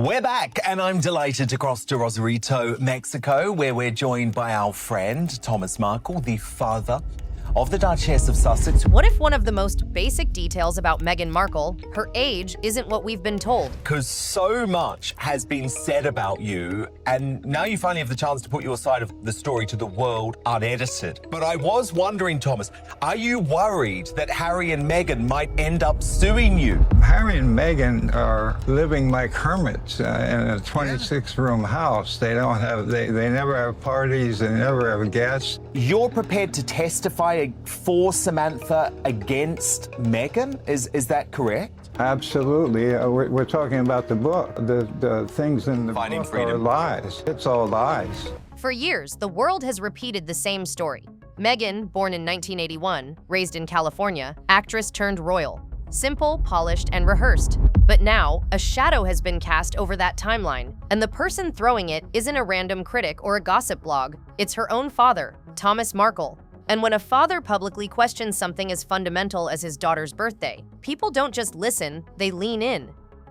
We're back, and I'm delighted to cross to Rosarito, Mexico, where we're joined by our friend, Thomas Markle, the father of the Duchess of Sussex. What if one of the most basic details about Meghan Markle, her age, isn't what we've been told? Because so much has been said about you, and now you finally have the chance to put your side of the story to the world unedited. But I was wondering, Thomas, are you worried that Harry and Meghan might end up suing you? Harry and Meghan are living like hermits in a 26-room house. They never have parties, they never have guests. You're prepared to testify for Samantha against Meghan? Is that correct? Absolutely. We're talking about the book. The things in the Finding book freedom. are lies. It's all lies. For years, the world has repeated the same story. Meghan, born in 1981, raised in California, actress turned royal. Simple, polished, and rehearsed. But now, a shadow has been cast over that timeline, and the person throwing it isn't a random critic or a gossip blog. It's her own father, Thomas Markle. And when a father publicly questions something as fundamental as his daughter's birthday, people don't just listen, they lean in.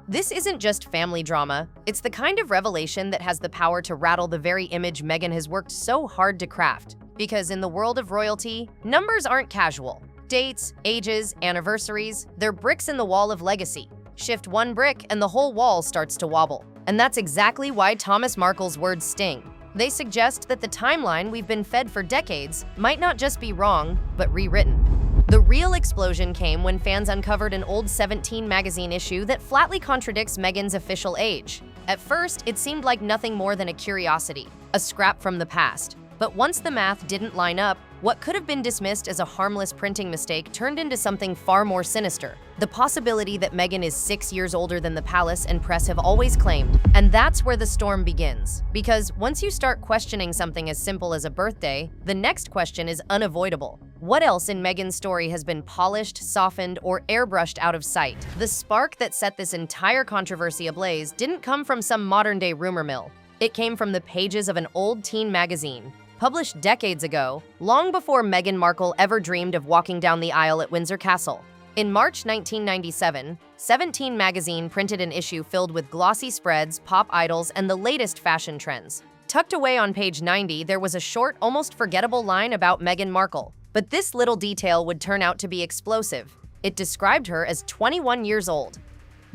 This isn't just family drama, it's the kind of revelation that has the power to rattle the very image Meghan has worked so hard to craft. Because in the world of royalty, numbers aren't casual. Dates, ages, anniversaries, they're bricks in the wall of legacy. Shift one brick and the whole wall starts to wobble. And that's exactly why Thomas Markle's words sting. They suggest that the timeline we've been fed for decades might not just be wrong, but rewritten. The real explosion came when fans uncovered an old 17 magazine issue that flatly contradicts Meghan's official age. At first, it seemed like nothing more than a curiosity, a scrap from the past. But once the math didn't line up, what could have been dismissed as a harmless printing mistake turned into something far more sinister. The possibility that Meghan is 6 years older than the palace and press have always claimed. And that's where the storm begins. Because once you start questioning something as simple as a birthday, the next question is unavoidable. What else in Meghan's story has been polished, softened, or airbrushed out of sight? The spark that set this entire controversy ablaze didn't come from some modern-day rumor mill. It came from the pages of an old teen magazine, published decades ago, long before Meghan Markle ever dreamed of walking down the aisle at Windsor Castle. In March 1997, 17 magazine printed an issue filled with glossy spreads, pop idols, and the latest fashion trends. Tucked away on page 90, there was a short, almost forgettable line about Meghan Markle. But this little detail would turn out to be explosive. It described her as 21 years old.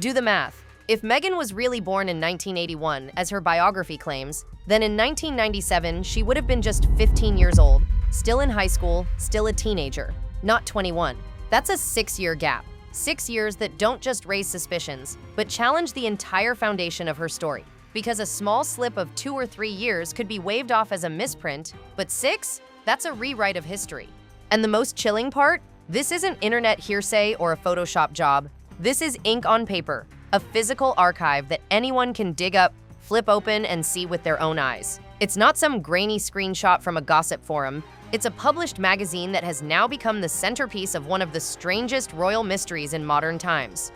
Do the math. If Meghan was really born in 1981, as her biography claims, then in 1997 she would have been just 15 years old, still in high school, still a teenager, not 21. That's a 6-year gap. 6 years that don't just raise suspicions, but challenge the entire foundation of her story. Because a small slip of 2 or 3 years could be waved off as a misprint, but 6? That's a rewrite of history. And the most chilling part? This isn't internet hearsay or a Photoshop job. This is ink on paper, a physical archive that anyone can dig up, flip open, and see with their own eyes. It's not some grainy screenshot from a gossip forum. It's a published magazine that has now become the centerpiece of one of the strangest royal mysteries in modern times.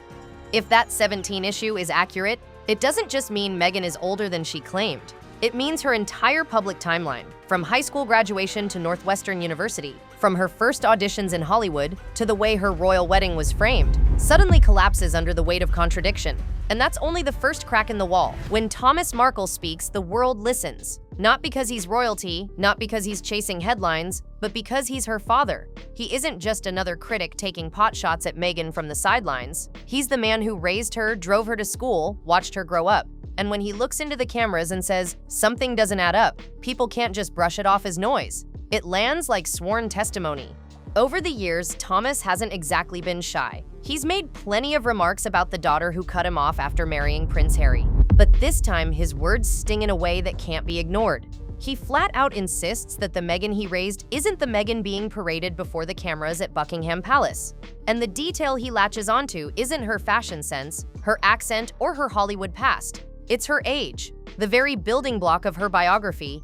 If that 17 issue is accurate, it doesn't just mean Meghan is older than she claimed. It means her entire public timeline, from high school graduation to Northwestern University, from her first auditions in Hollywood to the way her royal wedding was framed, suddenly collapses under the weight of contradiction. And that's only the first crack in the wall. When Thomas Markle speaks, the world listens. Not because he's royalty, not because he's chasing headlines, but because he's her father. He isn't just another critic taking potshots at Meghan from the sidelines. He's the man who raised her, drove her to school, watched her grow up. And when he looks into the cameras and says, something doesn't add up, people can't just brush it off as noise. It lands like sworn testimony. Over the years, Thomas hasn't exactly been shy. He's made plenty of remarks about the daughter who cut him off after marrying Prince Harry. But this time, his words sting in a way that can't be ignored. He flat out insists that the Meghan he raised isn't the Meghan being paraded before the cameras at Buckingham Palace. And the detail he latches onto isn't her fashion sense, her accent, or her Hollywood past. It's her age, the very building block of her biography.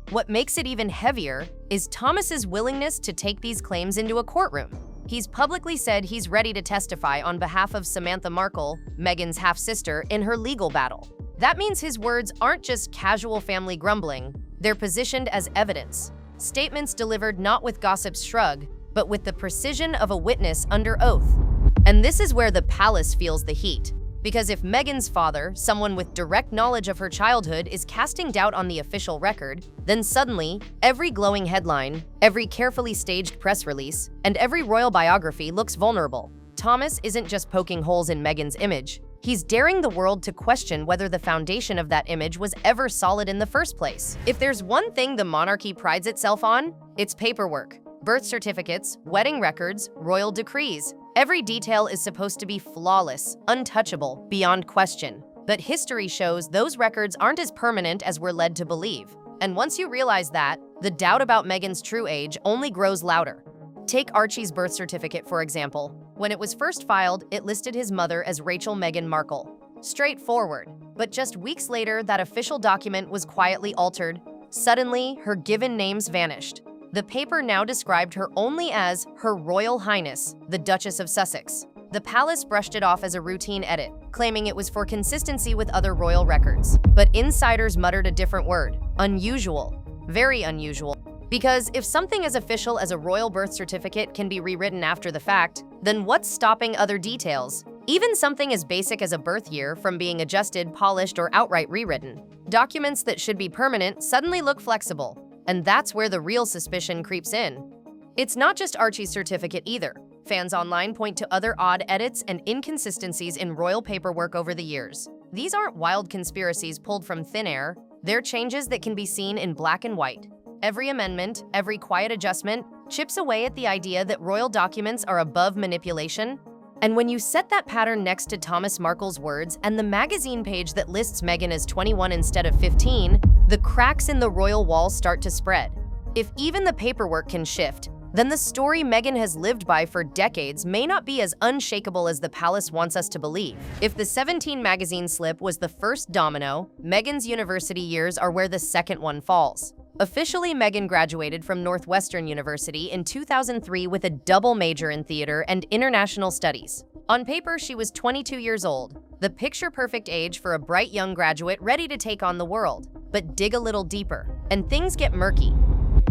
What makes it even heavier is Thomas's willingness to take these claims into a courtroom. He's publicly said he's ready to testify on behalf of Samantha Markle, Meghan's half-sister, in her legal battle. That means his words aren't just casual family grumbling, they're positioned as evidence. Statements delivered not with gossip's shrug, but with the precision of a witness under oath. And this is where the palace feels the heat. Because if Meghan's father, someone with direct knowledge of her childhood, is casting doubt on the official record, then suddenly, every glowing headline, every carefully staged press release, and every royal biography looks vulnerable. Thomas isn't just poking holes in Meghan's image. He's daring the world to question whether the foundation of that image was ever solid in the first place. If there's one thing the monarchy prides itself on, it's paperwork. Birth certificates, wedding records, royal decrees. Every detail is supposed to be flawless, untouchable, beyond question. But history shows those records aren't as permanent as we're led to believe. And once you realize that, the doubt about Meghan's true age only grows louder. Take Archie's birth certificate, for example. When it was first filed, it listed his mother as Rachel Meghan Markle. Straightforward. But just weeks later, that official document was quietly altered. Suddenly, her given names vanished. The paper now described her only as Her Royal Highness, the Duchess of Sussex. The palace brushed it off as a routine edit, claiming it was for consistency with other royal records. But insiders muttered a different word: unusual. Very unusual. Because if something as official as a royal birth certificate can be rewritten after the fact, then what's stopping other details? Even something as basic as a birth year from being adjusted, polished, or outright rewritten. Documents that should be permanent suddenly look flexible. And that's where the real suspicion creeps in. It's not just Archie's certificate either. Fans online point to other odd edits and inconsistencies in royal paperwork over the years. These aren't wild conspiracies pulled from thin air. They're changes that can be seen in black and white. Every amendment, every quiet adjustment, chips away at the idea that royal documents are above manipulation. And when you set that pattern next to Thomas Markle's words and the magazine page that lists Meghan as 21 instead of 15, the cracks in the royal wall start to spread. If even the paperwork can shift, then the story Meghan has lived by for decades may not be as unshakable as the palace wants us to believe. If the 17 magazine slip was the first domino, Meghan's university years are where the second one falls. Officially, Meghan graduated from Northwestern University in 2003 with a double major in theater and international studies. On paper, she was 22 years old, the picture-perfect age for a bright young graduate ready to take on the world. But dig a little deeper, and things get murky.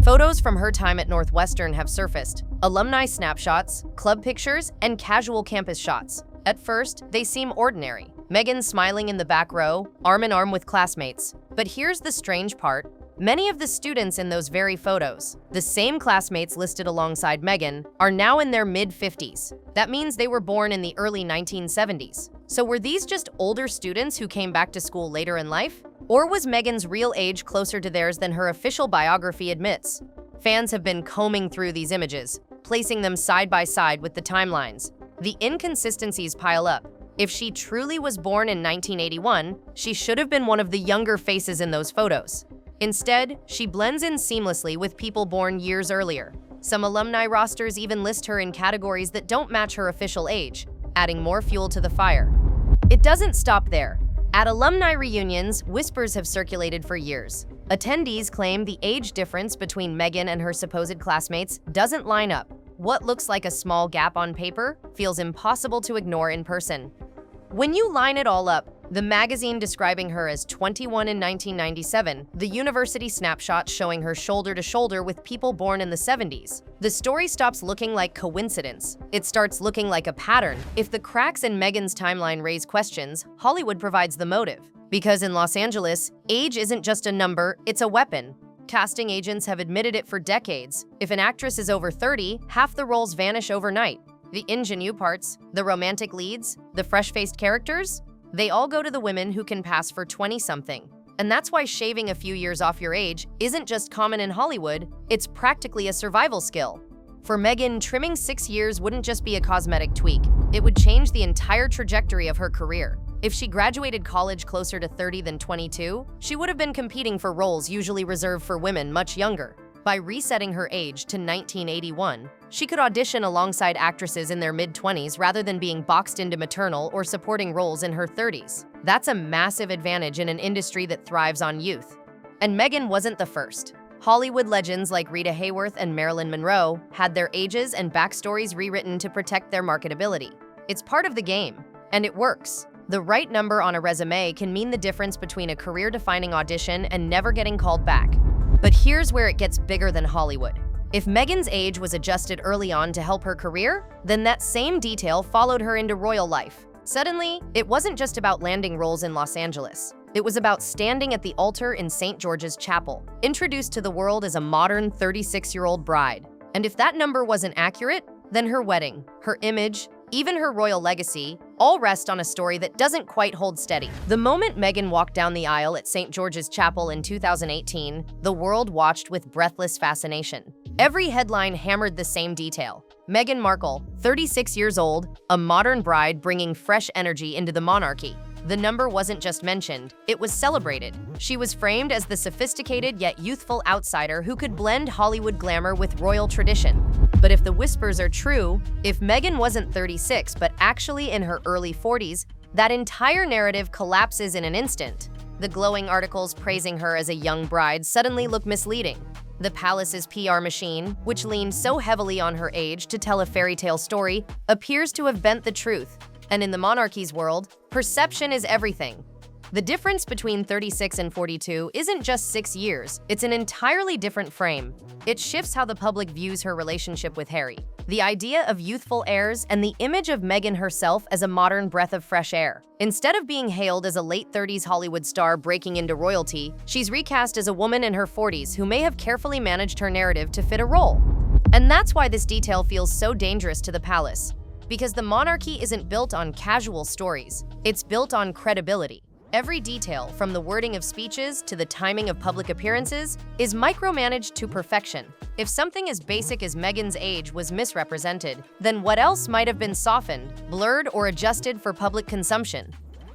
Photos from her time at Northwestern have surfaced: alumni snapshots, club pictures, and casual campus shots. At first, they seem ordinary. Meghan smiling in the back row, arm in arm with classmates. But here's the strange part. Many of the students in those very photos, the same classmates listed alongside Meghan, are now in their mid-50s. That means they were born in the early 1970s. So were these just older students who came back to school later in life? Or was Meghan's real age closer to theirs than her official biography admits? Fans have been combing through these images, placing them side by side with the timelines. The inconsistencies pile up. If she truly was born in 1981, she should have been one of the younger faces in those photos. Instead, she blends in seamlessly with people born years earlier. Some alumni rosters even list her in categories that don't match her official age, adding more fuel to the fire. It doesn't stop there. At alumni reunions, whispers have circulated for years. Attendees claim the age difference between Meghan and her supposed classmates doesn't line up. What looks like a small gap on paper feels impossible to ignore in person. When you line it all up, the magazine describing her as 21 in 1997, the university snapshot showing her shoulder to shoulder with people born in the 70s. The story stops looking like coincidence. It starts looking like a pattern. If the cracks in Meghan's timeline raise questions, Hollywood provides the motive. Because in Los Angeles, age isn't just a number, it's a weapon. Casting agents have admitted it for decades. If an actress is over 30, half the roles vanish overnight. The ingenue parts, the romantic leads, the fresh-faced characters, they all go to the women who can pass for 20-something. And that's why shaving a few years off your age isn't just common in Hollywood, it's practically a survival skill. For Meghan, trimming 6 years wouldn't just be a cosmetic tweak, it would change the entire trajectory of her career. If she graduated college closer to 30 than 22, she would have been competing for roles usually reserved for women much younger. By resetting her age to 1981, she could audition alongside actresses in their mid-20s rather than being boxed into maternal or supporting roles in her 30s. That's a massive advantage in an industry that thrives on youth. And Meghan wasn't the first. Hollywood legends like Rita Hayworth and Marilyn Monroe had their ages and backstories rewritten to protect their marketability. It's part of the game, and it works. The right number on a resume can mean the difference between a career-defining audition and never getting called back. But here's where it gets bigger than Hollywood. If Meghan's age was adjusted early on to help her career, then that same detail followed her into royal life. Suddenly, it wasn't just about landing roles in Los Angeles. It was about standing at the altar in St. George's Chapel, introduced to the world as a modern 36-year-old bride. And if that number wasn't accurate, then her wedding, her image, even her royal legacy, all rest on a story that doesn't quite hold steady. The moment Meghan walked down the aisle at St. George's Chapel in 2018, the world watched with breathless fascination. Every headline hammered the same detail. Meghan Markle, 36 years old, a modern bride bringing fresh energy into the monarchy. The number wasn't just mentioned, it was celebrated. She was framed as the sophisticated yet youthful outsider who could blend Hollywood glamour with royal tradition. But if the whispers are true, if Meghan wasn't 36 but actually in her early 40s, that entire narrative collapses in an instant. The glowing articles praising her as a young bride suddenly look misleading. The palace's PR machine, which leaned so heavily on her age to tell a fairy tale story, appears to have bent the truth. And in the monarchy's world, perception is everything. The difference between 36 and 42 isn't just 6 years, it's an entirely different frame. It shifts how the public views her relationship with Harry. The idea of youthful heirs and the image of Meghan herself as a modern breath of fresh air. Instead of being hailed as a late 30s Hollywood star breaking into royalty, she's recast as a woman in her 40s who may have carefully managed her narrative to fit a role. And that's why this detail feels so dangerous to the palace. Because the monarchy isn't built on casual stories, it's built on credibility. Every detail, from the wording of speeches to the timing of public appearances, is micromanaged to perfection. If something as basic as Meghan's age was misrepresented, then what else might have been softened, blurred, or adjusted for public consumption?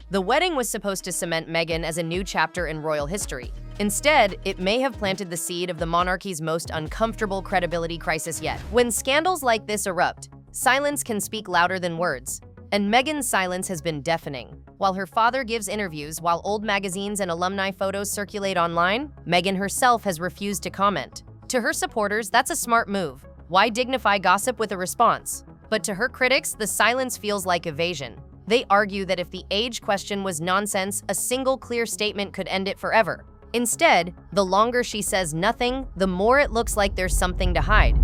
The wedding was supposed to cement Meghan as a new chapter in royal history. Instead, it may have planted the seed of the monarchy's most uncomfortable credibility crisis yet. When scandals like this erupt, silence can speak louder than words. And Meghan's silence has been deafening. While her father gives interviews while old magazines and alumni photos circulate online, Meghan herself has refused to comment. To her supporters, that's a smart move. Why dignify gossip with a response? But to her critics, the silence feels like evasion. They argue that if the age question was nonsense, a single clear statement could end it forever. Instead, the longer she says nothing, the more it looks like there's something to hide.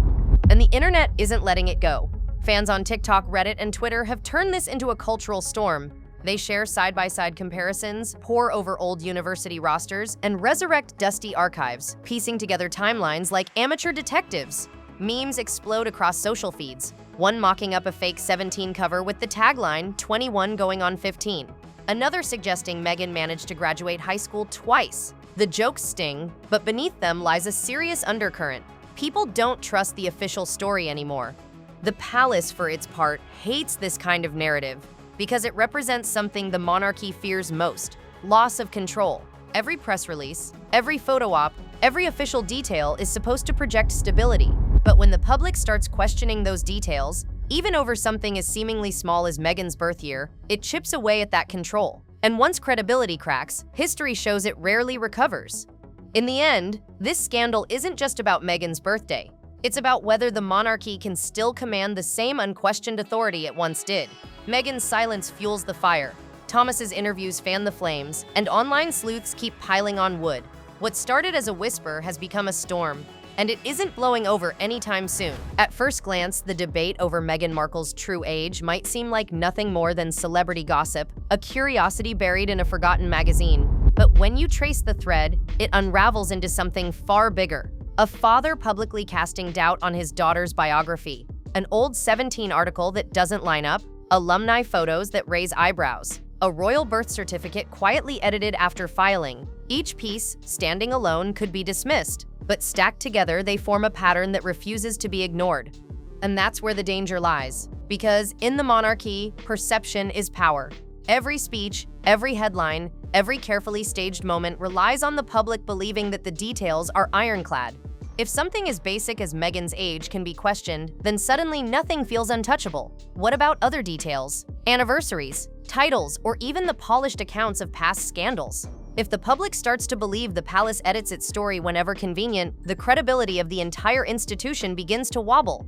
And the internet isn't letting it go. Fans on TikTok, Reddit, and Twitter have turned this into a cultural storm. They share side-by-side comparisons, pore over old university rosters, and resurrect dusty archives, piecing together timelines like amateur detectives. Memes explode across social feeds, one mocking up a fake 17 cover with the tagline, 21 going on 15. Another suggesting Meghan managed to graduate high school twice. The jokes sting, but beneath them lies a serious undercurrent. People don't trust the official story anymore. The palace, for its part, hates this kind of narrative because it represents something the monarchy fears most: loss of control. Every press release, every photo op, every official detail is supposed to project stability. But when the public starts questioning those details, even over something as seemingly small as Meghan's birth year, it chips away at that control. And once credibility cracks, history shows it rarely recovers. In the end, this scandal isn't just about Meghan's birthday. It's about whether the monarchy can still command the same unquestioned authority it once did. Meghan's silence fuels the fire. Thomas's interviews fan the flames, and online sleuths keep piling on wood. What started as a whisper has become a storm, and it isn't blowing over anytime soon. At first glance, the debate over Meghan Markle's true age might seem like nothing more than celebrity gossip, a curiosity buried in a forgotten magazine. But when you trace the thread, it unravels into something far bigger. A father publicly casting doubt on his daughter's biography, an old 17 article that doesn't line up, alumni photos that raise eyebrows, a royal birth certificate quietly edited after filing. Each piece, standing alone, could be dismissed, but stacked together they form a pattern that refuses to be ignored. And that's where the danger lies, because in the monarchy, perception is power. Every speech, every headline, every carefully staged moment relies on the public believing that the details are ironclad. If something as basic as Meghan's age can be questioned, then suddenly nothing feels untouchable. What about other details? Anniversaries, titles, or even the polished accounts of past scandals? If the public starts to believe the palace edits its story whenever convenient, the credibility of the entire institution begins to wobble.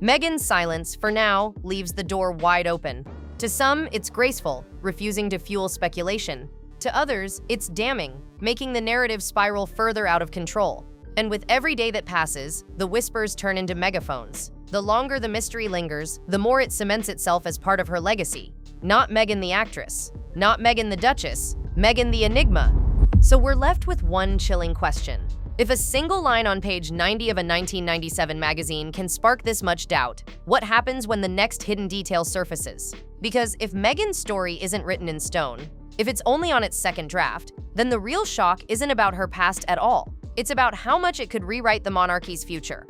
Meghan's silence, for now, leaves the door wide open. To some, it's graceful, refusing to fuel speculation. To others, it's damning, making the narrative spiral further out of control. And with every day that passes, the whispers turn into megaphones. The longer the mystery lingers, the more it cements itself as part of her legacy. Not Meghan the actress, not Meghan the Duchess, Meghan the enigma. So we're left with one chilling question. If a single line on page 90 of a 1997 magazine can spark this much doubt, what happens when the next hidden detail surfaces? Because if Meghan's story isn't written in stone, if it's only on its second draft, then the real shock isn't about her past at all. It's about how much it could rewrite the monarchy's future.